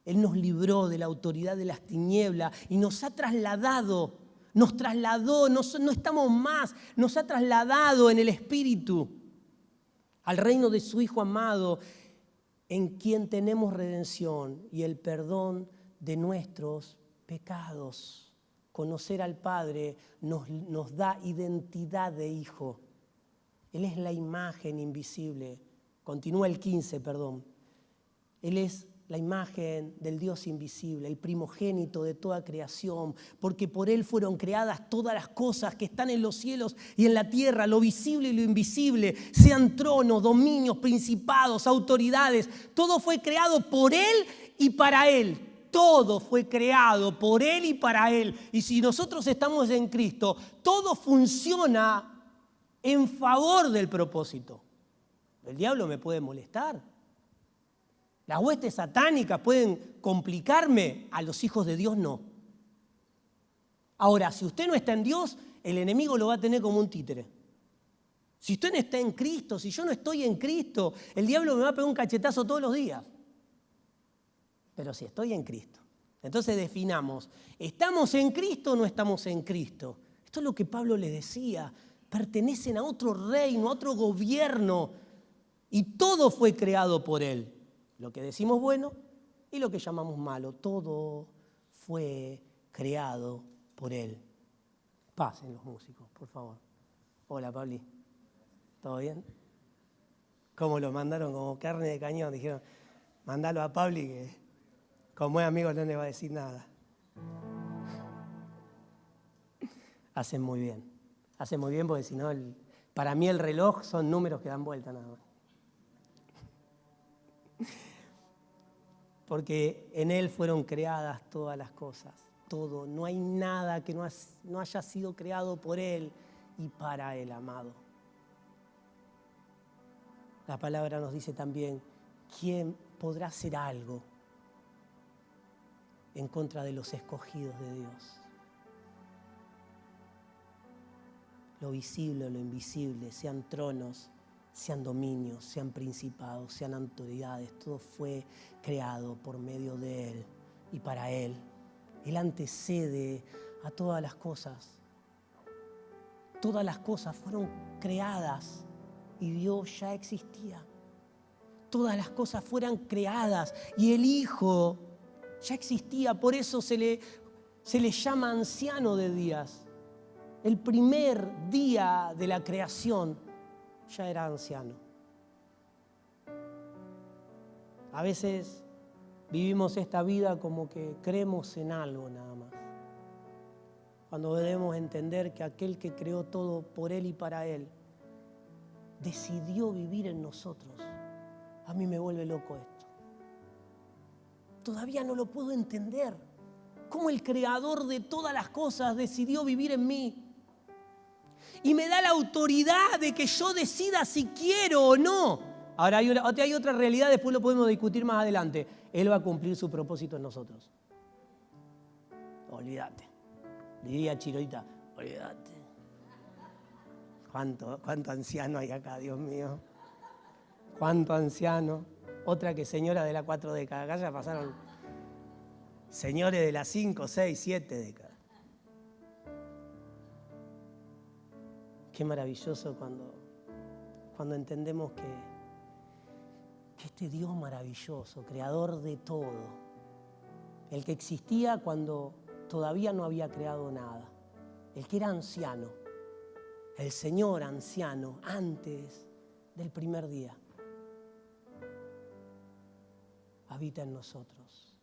de la autoridad de las tinieblas y nos ha trasladado. Nos trasladó, no estamos más, nos ha trasladado en el Espíritu al reino de su Hijo amado, en quien tenemos redención y el perdón de nuestros pecados. Conocer al Padre nos da identidad de hijo. Él es la imagen invisible. Continúa el 15, perdón. Él es la imagen del Dios invisible, el primogénito de toda creación, porque por Él fueron creadas todas las cosas que están en los cielos y en la tierra, lo visible y lo invisible, sean tronos, dominios, principados, autoridades, todo fue creado por Él y para Él. todo fue creado por Él y para Él. Y si nosotros estamos en Cristo, todo funciona en favor del propósito. El diablo me puede molestar. Las huestes satánicas pueden complicarme. A los hijos de Dios no. Ahora, si usted no está en Dios, el enemigo lo va a tener como un títere. Si usted no está en Cristo, si yo no estoy en Cristo, el diablo me va a pegar un cachetazo todos los días. Pero si estoy en Cristo. Entonces definamos, ¿estamos en Cristo o no estamos en Cristo? Esto es lo que Pablo le decía. Pertenecen a otro reino, a otro gobierno. Y todo fue creado por Él. Lo que decimos bueno y lo que llamamos malo. Todo fue creado por Él. Pasen los músicos, por favor. Hola, Pabli. ¿Todo bien? ¿Cómo lo mandaron como carne de cañón? Dijeron, mandalo a Pabli que como es amigo no le va a decir nada. Hacen muy bien. Hacen muy bien porque si no, para mí el reloj son números que dan vuelta nada más. Porque en Él fueron creadas todas las cosas. Todo. No hay nada que no haya sido creado por Él y para Él, amado. La palabra nos dice también, ¿quién podrá hacer algo en contra de los escogidos de Dios? Lo visible o lo invisible, sean tronos, sean dominios, sean principados, sean autoridades, todo fue creado por medio de Él y para Él. Él antecede a todas las cosas. Todas las cosas fueron creadas y Dios ya existía. Todas las cosas fueron creadas y el Hijo ya existía. Por eso se le llama anciano de días. El primer día de la creación ya era anciano. A veces vivimos esta vida como que creemos en algo nada más. Cuando debemos entender que aquel que creó todo por Él y para Él, decidió vivir en nosotros. A mí me vuelve loco esto. Todavía no lo puedo entender. Cómo el creador de todas las cosas decidió vivir en mí. Y me da la autoridad de que yo decida si quiero o no. Ahora hay otra realidad, después lo podemos discutir más adelante. Él va a cumplir su propósito en nosotros. Olvídate. Diría Chiroita, olvídate. ¿Cuánto anciano hay acá, Dios mío? ¿Cuánto anciano? Otra que señora de las 4 décadas. Acá ya pasaron señores de las 5, 6, 7 décadas. Qué maravilloso cuando entendemos que este Dios maravilloso, creador de todo, el que existía cuando todavía no había creado nada, el que era anciano, el Señor anciano antes del primer día, habita en nosotros,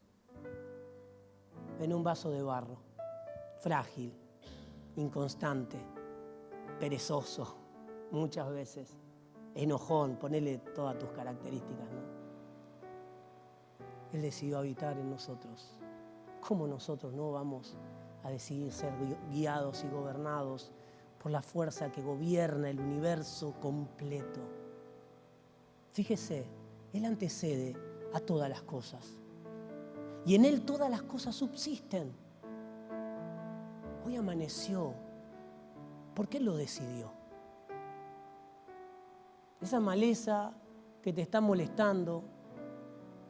en un vaso de barro, frágil, inconstante, perezoso, muchas veces, enojón, ponele todas tus características, ¿no? Él decidió habitar en nosotros. ¿Cómo nosotros no vamos a decidir ser guiados y gobernados por la fuerza que gobierna el universo completo? Fíjese, Él antecede a todas las cosas. Y en Él todas las cosas subsisten. Hoy amaneció porque Él lo decidió. Esa maleza que te está molestando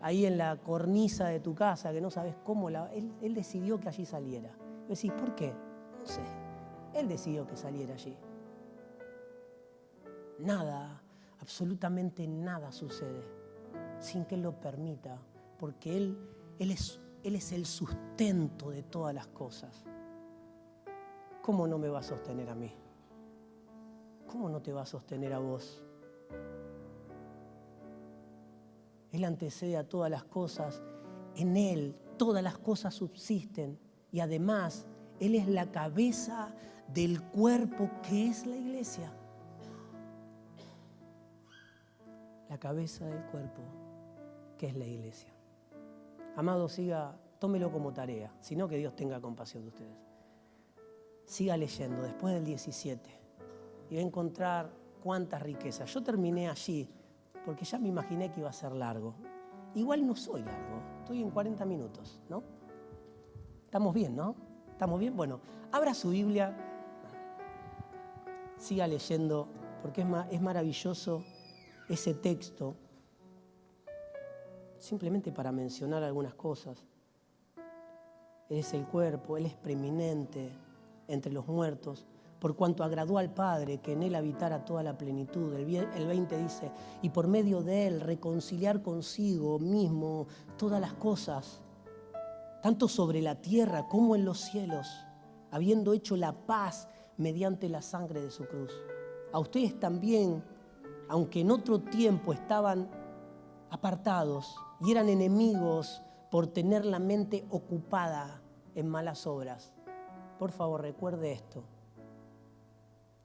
ahí en la cornisa de tu casa, que no sabes cómo, Él decidió que allí saliera. Y decís, ¿por qué? No sé. Él decidió que saliera allí. Nada, absolutamente nada sucede sin que Él lo permita, porque Él es el sustento de todas las cosas. ¿Cómo no me va a sostener a mí? ¿Cómo no te va a sostener a vos? Él antecede a todas las cosas. En Él todas las cosas subsisten. Y además, Él es la cabeza del cuerpo que es la iglesia. La cabeza del cuerpo que es la iglesia. Amado, siga tómelo como tarea, sino que Dios tenga compasión de ustedes. Siga leyendo después del 17 y va a encontrar cuántas riquezas. Yo terminé allí porque ya me imaginé que iba a ser largo. Igual no soy largo, estoy en 40 minutos, ¿no? ¿Estamos bien, no? ¿Estamos bien? Bueno, abra su Biblia, siga leyendo, porque es maravilloso ese texto, simplemente para mencionar algunas cosas. Él es el cuerpo, Él es preeminente entre los muertos, por cuanto agradó al Padre que en Él habitara toda la plenitud. El 20 dice, y por medio de Él reconciliar consigo mismo todas las cosas, tanto sobre la tierra como en los cielos, habiendo hecho la paz mediante la sangre de su cruz. A ustedes también, aunque en otro tiempo estaban apartados y eran enemigos por tener la mente ocupada en malas obras. Por favor, recuerde esto.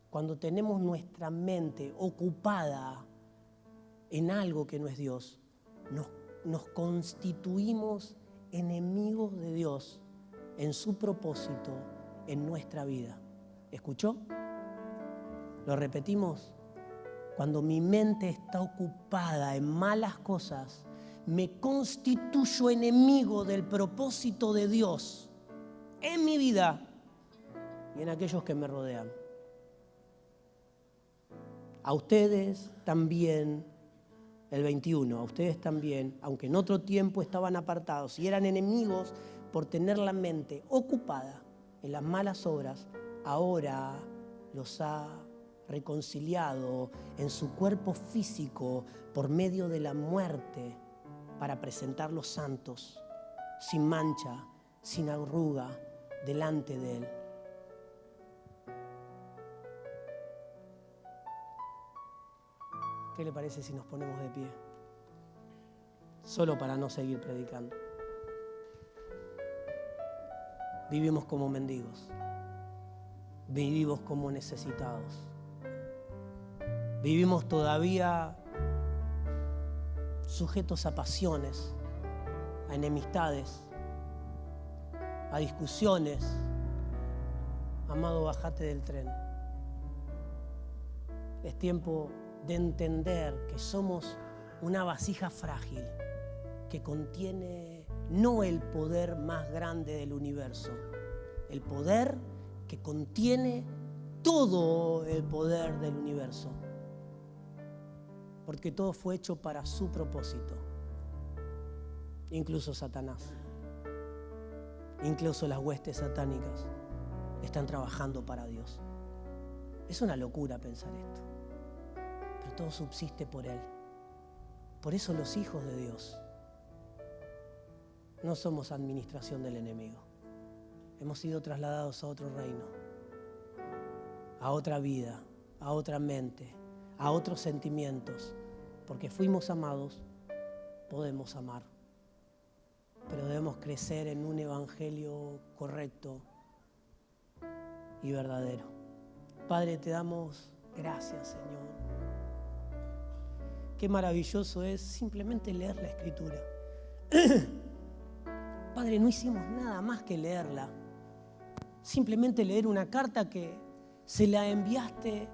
Cuando tenemos nuestra mente ocupada en algo que no es Dios, nos constituimos enemigos de Dios en su propósito en nuestra vida. ¿Escuchó? Lo repetimos. Cuando mi mente está ocupada en malas cosas, me constituyo enemigo del propósito de Dios en mi vida y en aquellos que me rodean. A ustedes también, el 21, a ustedes también, aunque en otro tiempo estaban apartados y eran enemigos por tener la mente ocupada en las malas obras, ahora los ha reconciliado en su cuerpo físico por medio de la muerte para presentarlos santos, sin mancha, sin arruga, delante de Él. ¿Qué le parece si nos ponemos de pie? Solo para no seguir predicando. Vivimos como mendigos. Vivimos como necesitados. Vivimos todavía sujetos a pasiones, a enemistades, a discusiones. Amado, bájate del tren. Es tiempo de entender que somos una vasija frágil que contiene no el poder más grande del universo, el poder que contiene todo el poder del universo, porque todo fue hecho para su propósito, incluso Satanás, incluso las huestes satánicas están trabajando para Dios. Es una locura pensar esto, pero todo subsiste por Él. Por eso los hijos de Dios no somos administración del enemigo. Hemos sido trasladados a otro reino, a otra vida, a otra mente, a otros sentimientos. Porque fuimos amados, podemos amar. Pero debemos crecer en un evangelio correcto y verdadero. Padre, te damos gracias, Señor. Qué maravilloso es simplemente leer la Escritura. Padre, no hicimos nada más que leerla. Simplemente leer una carta que se la enviaste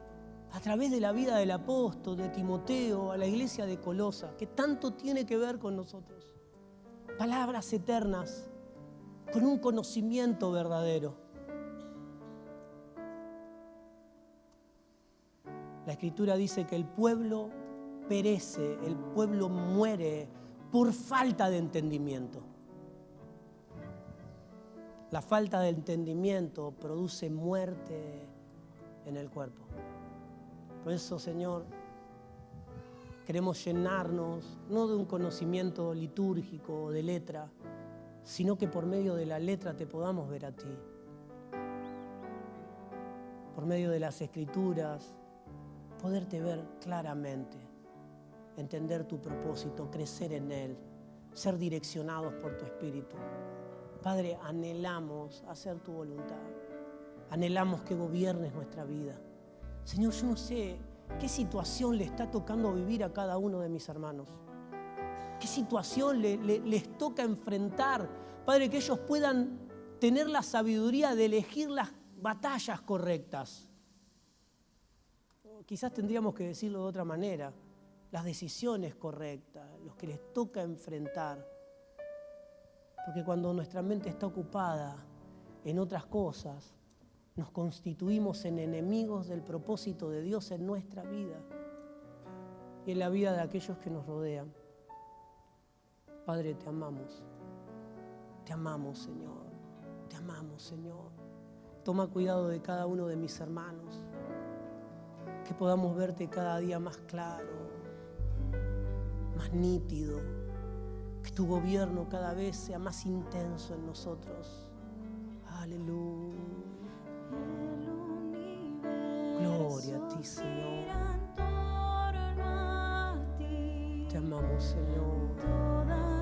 a través de la vida del apóstol, de Timoteo, a la iglesia de Colosa, que tanto tiene que ver con nosotros. Palabras eternas, con un conocimiento verdadero. La Escritura dice que el pueblo perece, el pueblo muere por falta de entendimiento. La falta de entendimiento produce muerte en el cuerpo. Por eso, Señor, queremos llenarnos no de un conocimiento litúrgico o de letra, sino que por medio de la letra te podamos ver a ti. Por medio de las Escrituras, poderte ver claramente, entender tu propósito, crecer en él, ser direccionados por tu Espíritu. Padre, anhelamos hacer tu voluntad. Anhelamos que gobiernes nuestra vida. Señor, yo no sé qué situación le está tocando vivir a cada uno de mis hermanos. ¿Qué situación les toca enfrentar Padre, que ellos puedan tener la sabiduría de elegir las batallas correctas. Quizás tendríamos que decirlo de otra manera, las decisiones correctas, los que les toca enfrentar. Porque cuando nuestra mente está ocupada en otras cosas, nos constituimos en enemigos del propósito de Dios en nuestra vida y en la vida de aquellos que nos rodean. Padre, te amamos. Te amamos, Señor. Te amamos, Señor. Toma cuidado de cada uno de mis hermanos. Que podamos verte cada día más claro, más nítido. Que tu gobierno cada vez sea más intenso en nosotros. Aleluya. Gloria a ti, Señor. Te amamos, Señor.